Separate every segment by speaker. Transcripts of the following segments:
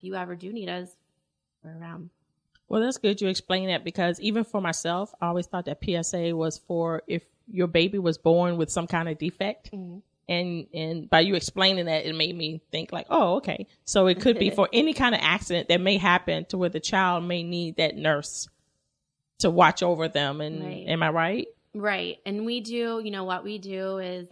Speaker 1: you ever do need us, we're around.
Speaker 2: Well, that's good you explain that, because even for myself, I always thought that PSA was for if your baby was born with some kind of defect.
Speaker 1: Mm-hmm.
Speaker 2: And by you explaining that, it made me think like, oh, okay. So it could be for any kind of accident that may happen to where the child may need that nurse to watch over them. And
Speaker 1: Right.
Speaker 2: Am I right?
Speaker 1: Right. And we do, what we do is,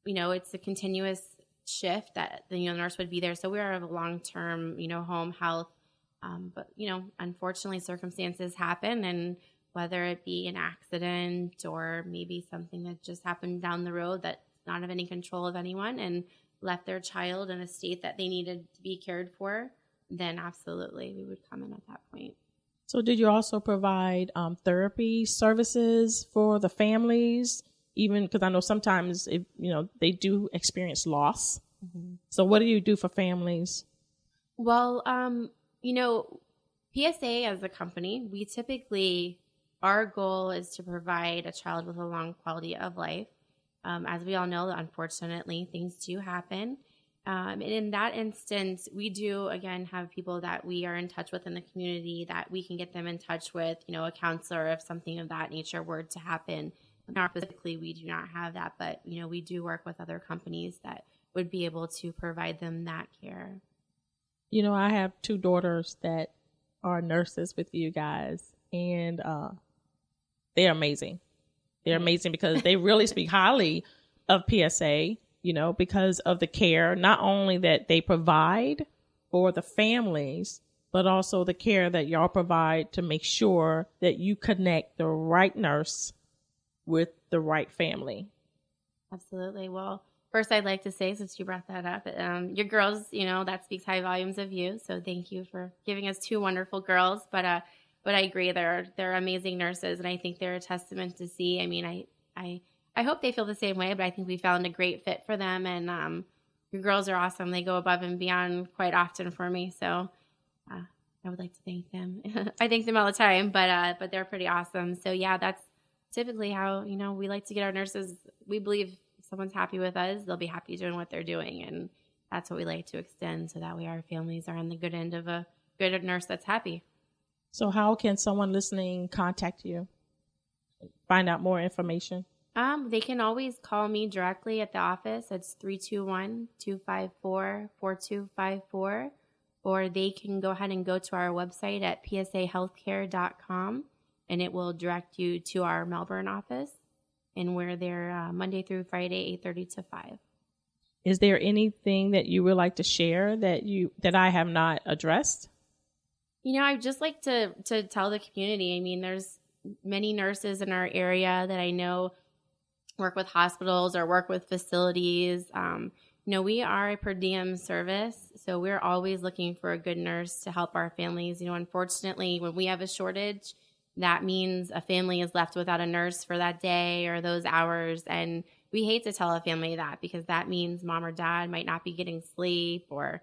Speaker 1: it's a continuous shift that the nurse would be there. So we are a long-term, home health. But, unfortunately circumstances happen, and whether it be an accident or maybe something that just happened down the road that's not of any control of anyone and left their child in a state that they needed to be cared for, then absolutely we would come in at that point.
Speaker 2: So did you also provide therapy services for the families? Even because I know sometimes they do experience loss. Mm-hmm. So what do you do for families?
Speaker 1: Well, PSA as a company, we typically, our goal is to provide a child with a long quality of life. As we all know, unfortunately, things do happen. And in that instance, we do, again, have people that we are in touch with in the community that we can get them in touch with, a counselor if something of that nature were to happen. Now, physically, we do not have that, but, we do work with other companies that would be able to provide them that care.
Speaker 2: I have 2 daughters that are nurses with you guys, and they're amazing. They're amazing because they really speak highly of PSA, because of the care, not only that they provide for the families, but also the care that y'all provide to make sure that you connect the right nurse with the right family.
Speaker 1: Absolutely. Well, first, I'd like to say, since you brought that up, your girls, that speaks high volumes of you. So thank you for giving us 2 wonderful girls. But I agree, they're amazing nurses, and I think they're a testament to see. I mean, I hope they feel the same way, but I think we found a great fit for them. And your girls are awesome. They go above and beyond quite often for me. So I would like to thank them. I thank them all the time, but they're pretty awesome. So yeah, that's typically how, we like to get our nurses. We believe if someone's happy with us, they'll be happy doing what they're doing. And that's what we like to extend, so that way our families are on the good end of a good nurse that's happy.
Speaker 2: So how can someone listening contact you? Find out more information?
Speaker 1: They can always call me directly at the office. It's 321-254-4254. Or they can go ahead and go to our website at psahealthcare.com, and it will direct you to our Melbourne office. And we're there Monday through Friday, 8:30 to 5.
Speaker 2: Is there anything that you would like to share that I have not addressed?
Speaker 1: I'd just like to tell the community. I mean, there's many nurses in our area that I know work with hospitals or work with facilities. We are a per diem service, so we're always looking for a good nurse to help our families. Unfortunately, when we have a shortage, that means a family is left without a nurse for that day or those hours. And we hate to tell a family that, because that means mom or dad might not be getting sleep, or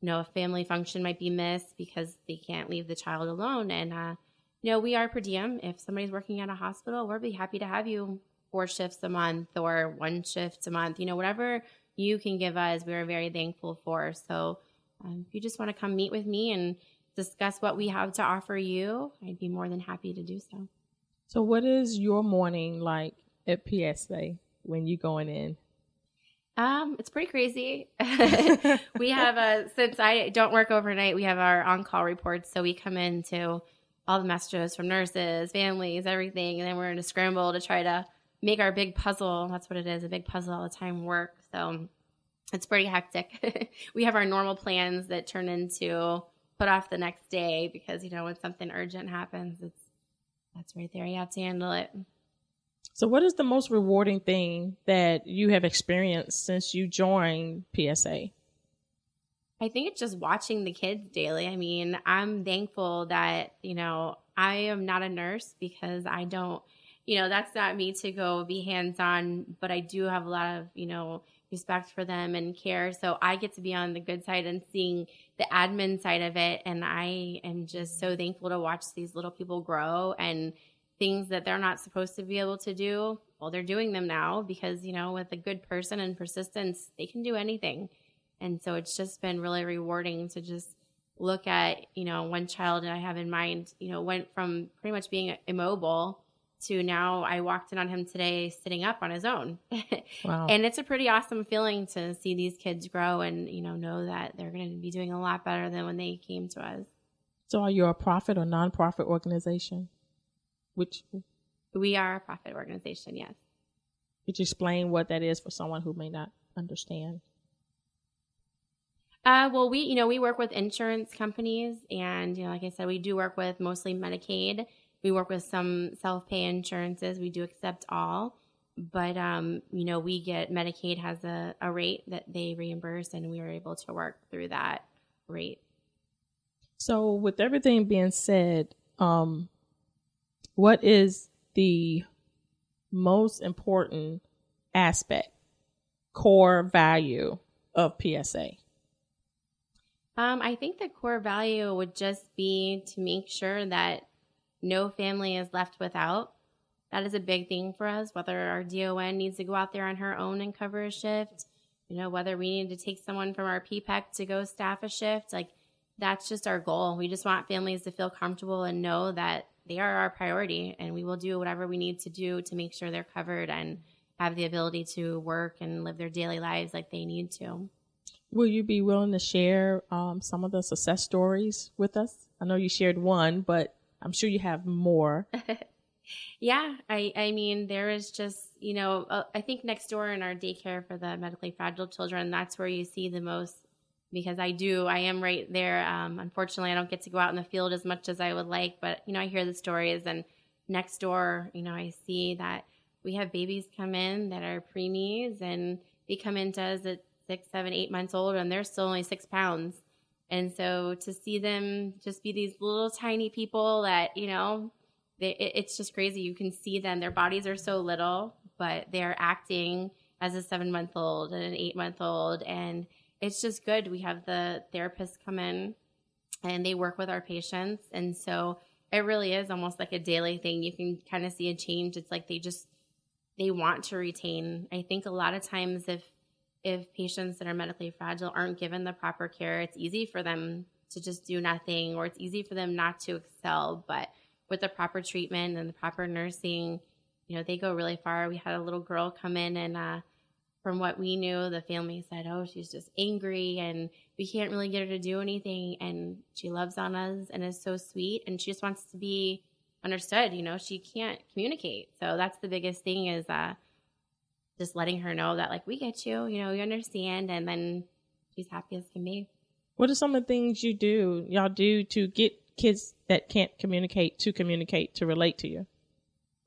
Speaker 1: a family function might be missed because they can't leave the child alone. And, we are per diem. If somebody's working at a hospital, we'll be happy to have you 4 shifts a month or 1 shift a month. Whatever you can give us, we're very thankful for. So if you just want to come meet with me and discuss what we have to offer you, I'd be more than happy to do so.
Speaker 2: So what is your morning like at PSA when you going in?
Speaker 1: It's pretty crazy. We have since I don't work overnight, we have our on-call reports. So we come into all the messages from nurses, families, everything. And then we're in a scramble to try to make our big puzzle. That's what it is, a big puzzle all the time work. So it's pretty hectic. We have our normal plans that turn into put off the next day, because, when something urgent happens, that's right there. You have to handle it.
Speaker 2: So what is the most rewarding thing that you have experienced since you joined PSA?
Speaker 1: I think it's just watching the kids daily. I mean, I'm thankful that, I am not a nurse, because I don't, that's not me to go be hands-on, but I do have a lot of, respect for them and care. So I get to be on the good side and seeing the admin side of it. And I am just so thankful to watch these little people grow, and things that they're not supposed to be able to do, well, they're doing them now, because, with a good person and persistence, they can do anything. And so it's just been really rewarding to just look at, one child that I have in mind, went from pretty much being immobile to now I walked in on him today sitting up on his own.
Speaker 2: Wow.
Speaker 1: And it's a pretty awesome feeling to see these kids grow and, know that they're going to be doing a lot better than when they came to us.
Speaker 2: So are you a profit or nonprofit organization?
Speaker 1: We are a profit organization, yes.
Speaker 2: Could you explain what that is for someone who may not understand?
Speaker 1: Well, we work with insurance companies, and like I said, we do work with mostly Medicaid. We work with some self-pay insurances. We do accept all, but we get Medicaid has a rate that they reimburse, and we are able to work through that rate.
Speaker 2: So, with everything being said, what is the most important aspect, core value of PSA?
Speaker 1: I think the core value would just be to make sure that no family is left without. That is a big thing for us, whether our DON needs to go out there on her own and cover a shift, whether we need to take someone from our PPEC to go staff a shift. Like, that's just our goal. We just want families to feel comfortable and know that they are our priority, and we will do whatever we need to do to make sure they're covered and have the ability to work and live their daily lives like they need to.
Speaker 2: Will you be willing to share some of the success stories with us? I know you shared one, but I'm sure you have more.
Speaker 1: Yeah, I mean, there is just, I think next door in our daycare for the medically fragile children, that's where you see the most, because I am right there. Unfortunately, I don't get to go out in the field as much as I would like, but, I hear the stories, and next door, I see that we have babies come in that are preemies, and they come into us at 6, 7, 8 months old, and they're still only 6 pounds. And so to see them just be these little tiny people that, it's just crazy. You can see them. Their bodies are so little, but they're acting as a 7-month-old and an 8-month-old. And it's just good. We have the therapists come in and they work with our patients. And so it really is almost like a daily thing. You can kind of see a change. It's like they want to retain. I think a lot of times if patients that are medically fragile aren't given the proper care, it's easy for them to just do nothing, or it's easy for them not to excel. But with the proper treatment and the proper nursing, they go really far. We had a little girl come in, and from what we knew, the family said, oh, she's just angry and we can't really get her to do anything. And she loves on us and is so sweet, and she just wants to be understood. She can't communicate. So that's the biggest thing, is just letting her know that, like, we get you, you understand, and then she's happy as can be.
Speaker 2: What are some of the things y'all do to get kids that can't communicate, to relate to you?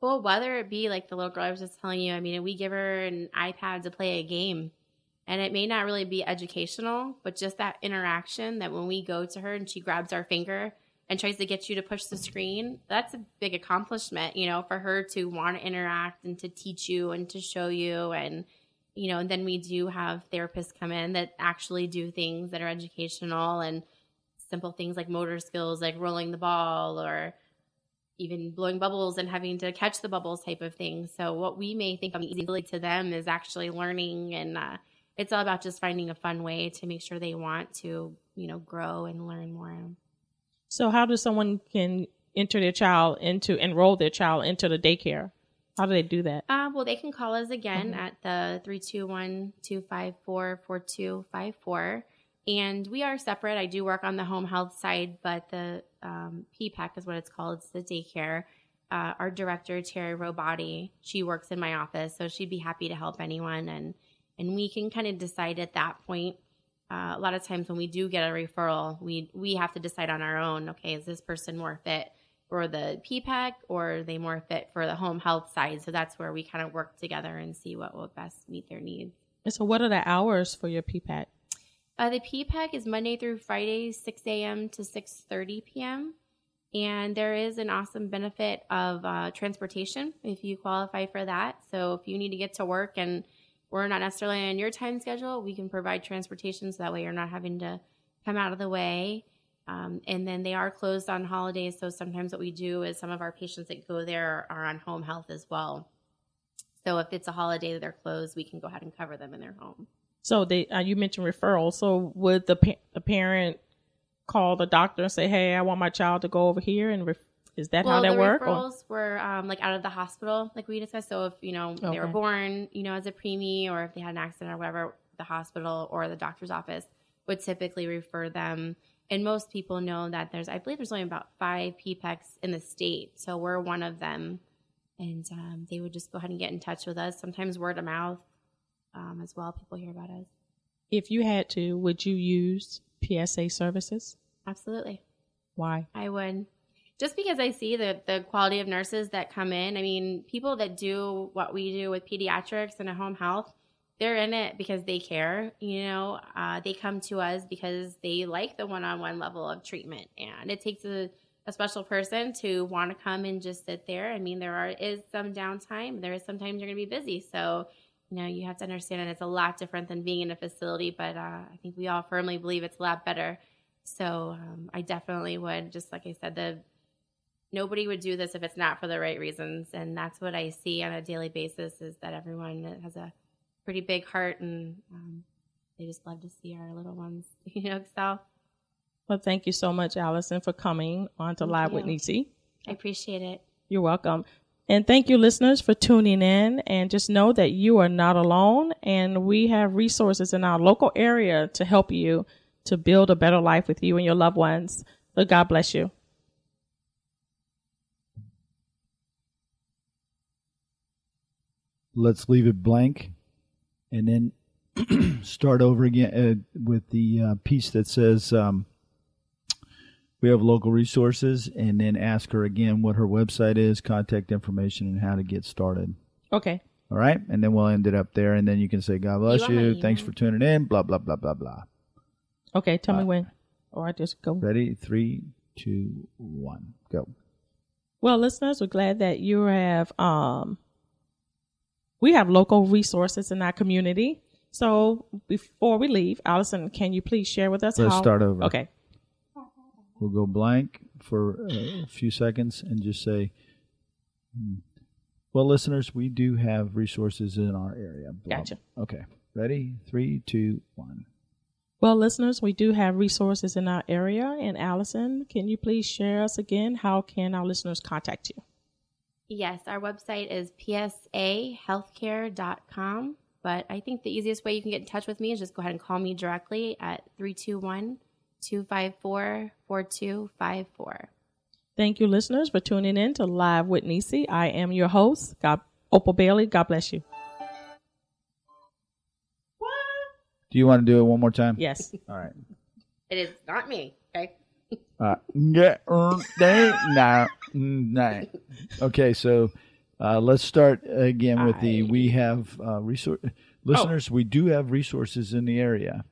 Speaker 1: Well, whether it be like the little girl I was just telling you, I mean, we give her an iPad to play a game, and it may not really be educational, but just that interaction, that when we go to her and she grabs our finger and tries to get you to push the screen, that's a big accomplishment, for her to want to interact and to teach you and to show you. And, and then we do have therapists come in that actually do things that are educational, and simple things like motor skills, like rolling the ball or even blowing bubbles and having to catch the bubbles type of thing. So what we may think of easily to them is actually learning. And it's all about just finding a fun way to make sure they want to, grow and learn more.
Speaker 2: So how does someone can enroll their child into the daycare? How do they do that?
Speaker 1: Well, they can call us again at the 321-254-4254. And we are separate. I do work on the home health side, but the PPEC is what it's called. It's the daycare. Our director, Terry Robati, she works in my office, so she'd be happy to help anyone. And we can kind of decide at that point. A lot of times when we do get a referral, we have to decide on our own, okay, is this person more fit for the PPEC, or are they more fit for the home health side? So that's where we kind of work together and see what will best meet their needs.
Speaker 2: And so what are the hours for your PPEC?
Speaker 1: The PPEC is Monday through Friday, 6 a.m. to 6:30 p.m. And there is an awesome benefit of transportation if you qualify for that. So if you need to get to work and we're not necessarily on your time schedule, we can provide transportation, so that way you're not having to come out of the way. And then they are closed on holidays. So sometimes what we do is some of our patients that go there are on home health as well. So if it's a holiday that they're closed, we can go ahead and cover them in their home.
Speaker 2: So you mentioned referral. So would the parent call the doctor and say, hey, I want my child to go over here? And is that how that works?
Speaker 1: Well, the referrals were like out of the hospital, like we discussed. So if, they were born, as a preemie, or if they had an accident or whatever, the hospital or the doctor's office would typically refer them. And most people know that I believe there's only about 5 PPECs in the state. So we're one of them. And they would just go ahead and get in touch with us. Sometimes word of mouth as well. People hear about us.
Speaker 2: If you had to, would you use PSA services?
Speaker 1: Absolutely.
Speaker 2: Why?
Speaker 1: I would. Just because I see the quality of nurses that come in. I mean, people that do what we do with pediatrics and at home health, they're in it because they care. They come to us because they like the one-on-one level of treatment. And it takes a special person to want to come and just sit there. I mean, is some downtime. There is sometimes you're going to be busy. So, you have to understand that it's a lot different than being in a facility. But I think we all firmly believe it's a lot better. So I definitely would, just like I said, nobody would do this if it's not for the right reasons. And that's what I see on a daily basis, is that everyone has a pretty big heart, and they just love to see our little ones, excel.
Speaker 2: Well, thank you so much, Alyson, for coming on to Live with Necee.
Speaker 1: I appreciate it.
Speaker 2: You're welcome. And thank you, listeners, for tuning in. And just know that you are not alone. And we have resources in our local area to help you to build a better life with you and your loved ones. So God bless you.
Speaker 3: Let's leave it blank and then start over again with the piece that says we have local resources, and then ask her again what her website is, contact information, and how to get started.
Speaker 2: Okay.
Speaker 3: All right? And then we'll end it up there, and then you can say, God bless you. Thanks for tuning in, blah, blah, blah, blah, blah.
Speaker 2: Okay, tell me when. Or I just go.
Speaker 3: Ready? 3, 2, 1, go.
Speaker 2: Well, listeners, we're glad that you have, we have local resources in our community. So before we leave, Alyson, can you please share with us
Speaker 3: Let's start over.
Speaker 2: Okay.
Speaker 3: We'll go blank for a few seconds and just say, well, listeners, we do have resources in our area.
Speaker 2: Gotcha.
Speaker 3: Okay. Ready? 3, 2, 1.
Speaker 2: Well, listeners, we do have resources in our area. And Alyson, can you please share us again? How can our listeners contact you?
Speaker 1: Yes, our website is psahealthcare.com. But I think the easiest way you can get in touch with me is just go ahead and call me directly at 321-254-4254.
Speaker 2: Thank you, listeners, for tuning in to Live with Necee. I am your host, Opal Bailey. God bless you.
Speaker 3: Do you want to do it one more time?
Speaker 2: Yes.
Speaker 3: All right.
Speaker 1: It is not me, okay?
Speaker 3: Okay, so let's start again with we have listeners. We do have resources in the area,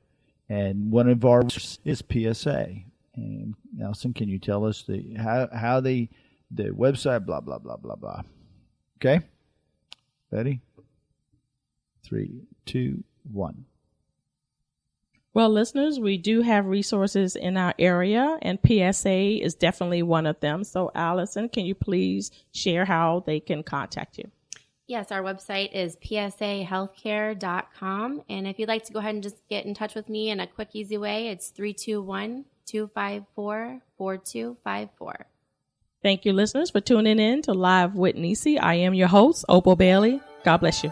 Speaker 3: and one of ours is PSA. And Nelson, can you tell us how the website, blah blah blah blah blah. Okay, ready? 3, 2, 1.
Speaker 2: Well, listeners, we do have resources in our area, and PSA is definitely one of them. So, Alyson, can you please share how they can contact you?
Speaker 1: Yes, our website is psahealthcare.com. And if you'd like to go ahead and just get in touch with me in a quick, easy way, it's 321-254-4254.
Speaker 2: Thank you, listeners, for tuning in to Live with Necee. I am your host, Opal Bailey. God bless you.